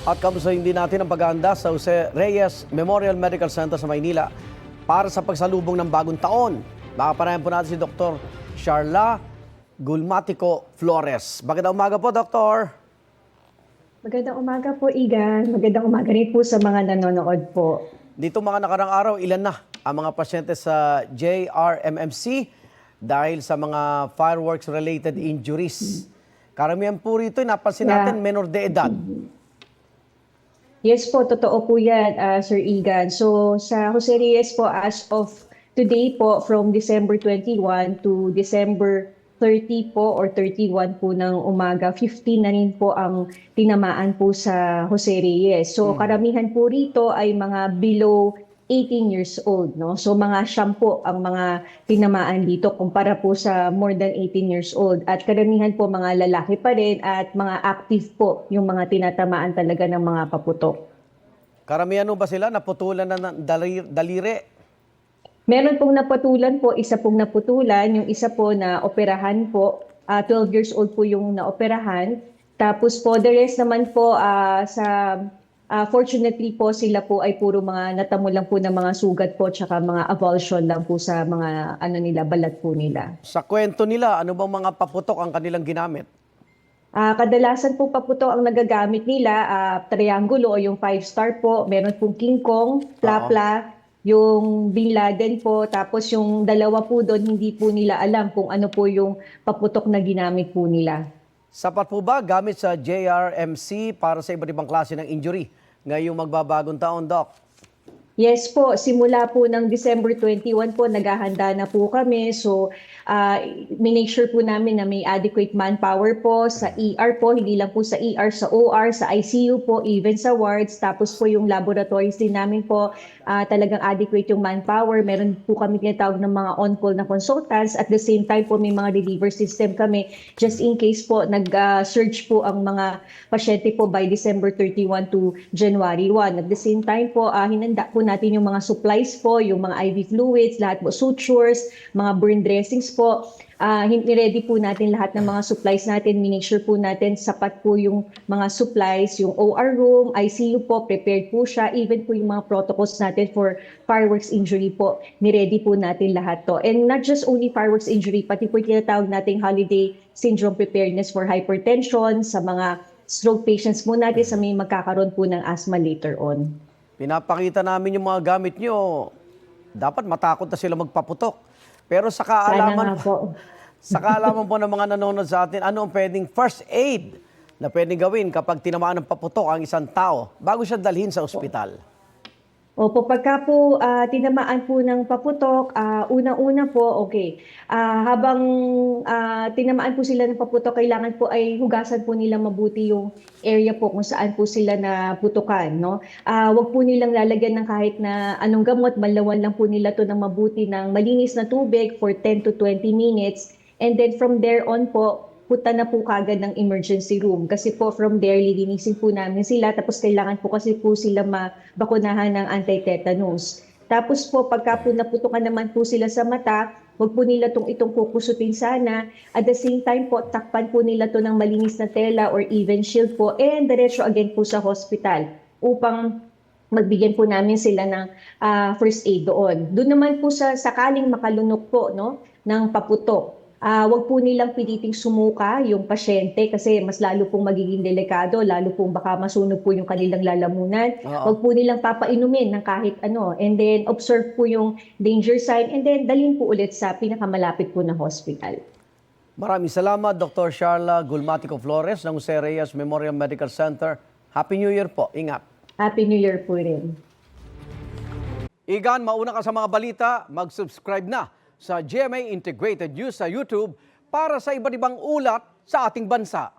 At kamustahin din natin ang paghahanda sa Jose Reyes Memorial Medical Center sa Maynila para sa pagsalubong ng bagong taon. Makapanayan po natin si Dr. Sharla Gulmatico Flores. Magandang umaga po, Doktor. Magandang umaga po, Igan. Magandang umaga rin po sa mga nanonood po. Dito mga nakarang araw, ilan na ang mga pasyente sa JRMMC dahil sa mga fireworks-related injuries? Karamihan po rito, napansin natin, menor de edad. Yes po, totoo po yan, Sir Igan. So sa Jose Reyes po, as of today po, from December 21 to December 30 po or 31 po ng umaga, 15 na rin po ang tinamaan po sa Jose Reyes. So karamihan po rito ay mga below 18 years old, no? So mga siyam po ang mga tinamaan dito kumpara po sa more than 18 years old. At karamihan po mga lalaki pa rin at mga active po yung mga tinatamaan talaga ng mga paputok. Karamihan ba sila naputulan na ng daliri? Meron pong napatulan po, isa pong naputulan, yung isa po na operahan po, 12 years old po yung naoperahan. Tapos po, the rest naman po fortunately po sila po ay puro mga natamo lang po ng mga sugat po tsaka mga avulsion lang po sa mga balat po nila. Sa kwento nila, ano bang mga paputok ang kanilang ginamit? Kadalasan po paputok ang nagagamit nila, triangulo o yung 5-star po, meron pong King Kong, Plapla, yung Bin Laden po, tapos yung dalawa po doon hindi po nila alam kung ano po yung paputok na ginamit po nila. Sapat po ba gamit sa JRMC para sa iba't ibang klase ng injury ngayong magbabagong taon, Doc? Yes po, simula po ng December 21 po, naghahanda na po kami. So, minake sure po namin na may adequate manpower po sa ER po, hindi lang po sa ER, sa OR, sa ICU po, even sa wards. Tapos po yung laboratories din namin po, talagang adequate yung manpower. Meron po kami tinatawag ng mga on-call na consultants. At the same time po, may mga reliever system kami just in case po nag-surge po ang mga pasyente po by December 31 to January 1. At the same time po, hinanda po natin yung mga supplies po, yung mga IV fluids, lahat po sutures, mga burn dressings po. Ready po natin lahat ng mga supplies natin. Make sure po natin sapat po yung mga supplies, yung OR room, ICU po, prepared po siya. Even po yung mga protocols natin for fireworks injury po, niready po natin lahat to. And not just only fireworks injury, pati po tinatawag nating holiday syndrome preparedness for hypertension, sa mga stroke patients mo natin, sa may magkakaroon po ng asthma later on. Pinapakita namin yung mga gamit nyo. Dapat matakot na sila magpaputok. Pero sa kaalaman po, sa kaalaman po ng mga nanonood sa atin, ano ang pwedeng first aid na pwedeng gawin kapag tinamaan ng paputok ang isang tao bago siya dalhin sa ospital? Opo, pagka po tinamaan po ng paputok, unang-una po, okay. Habang tinamaan po sila ng paputok, kailangan po ay hugasan po nila mabuti yung area po kung saan po sila naputukan, no? Wag po nilang lalagyan ng kahit na anong gamot, banlawan lang po nila to ng mabuti ng malinis na tubig for 10 to 20 minutes. And then from there on po, punta na po kagad ng emergency room. Kasi po from there, lilinisin po namin sila. Tapos kailangan po kasi po sila mabakunahan ng anti-tetanus. Tapos po, pagka po naputukan naman po sila sa mata, huwag po nila itong kukusutin sana. At the same time po, takpan po nila to ng malinis na tela or even shield po. And diretso again po sa hospital upang magbigyan po namin sila ng first aid doon. Doon naman po sa sakaling makalunok po, no, ng paputok. Wag po nilang piliting sumuka yung pasyente kasi mas lalo pong magiging delikado, lalo pong baka masunog po yung kanilang lalamunan. Wag po nilang papainumin ng kahit ano. And then observe po yung danger sign and then dalhin po ulit sa pinakamalapit po na hospital. Maraming salamat, Dr. Sharla Gulmatico Flores ng Jose Reyes Memorial Medical Center. Happy New Year po. Ingat. Happy New Year po rin. Igan, mauna ka sa mga balita, mag-subscribe na sa GMA Integrated News sa YouTube para sa iba't ibang ulat sa ating bansa.